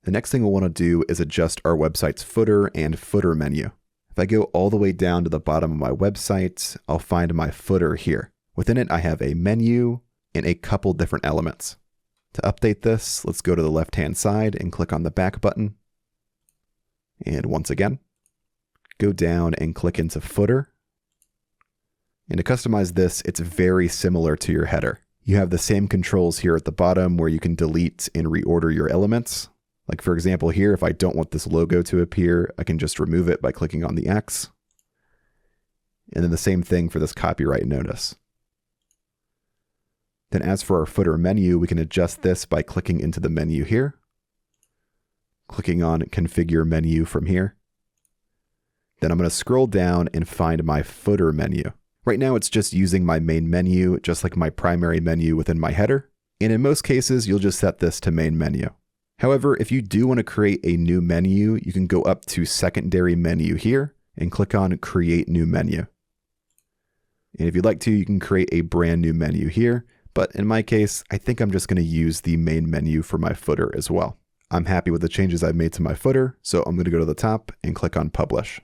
The next thing we'll want to do is adjust our website's footer and footer menu. If I go all the way down to the bottom of my website, I'll find my footer here. Within it, I have a menu and a couple different elements. To update this, let's go to the left-hand side and click on the back button. And once again, go down and click into footer. And to customize this, it's very similar to your header. You have the same controls here at the bottom where you can delete and reorder your elements. Like for example here, if I don't want this logo to appear, I can just remove it by clicking on the X. And then the same thing for this copyright notice. Then as for our footer menu, we can adjust this by clicking into the menu here. Clicking on Configure Menu from here. Then I'm going to scroll down and find my footer menu. Right now it's just using my main menu, just like my primary menu within my header. And in most cases, you'll just set this to main menu. However, if you do want to create a new menu, you can go up to Secondary Menu here and click on Create New Menu. And if you'd like to, you can create a brand new menu here. But in my case, I think I'm just going to use the main menu for my footer as well. I'm happy with the changes I've made to my footer, so I'm going to go to the top and click on Publish.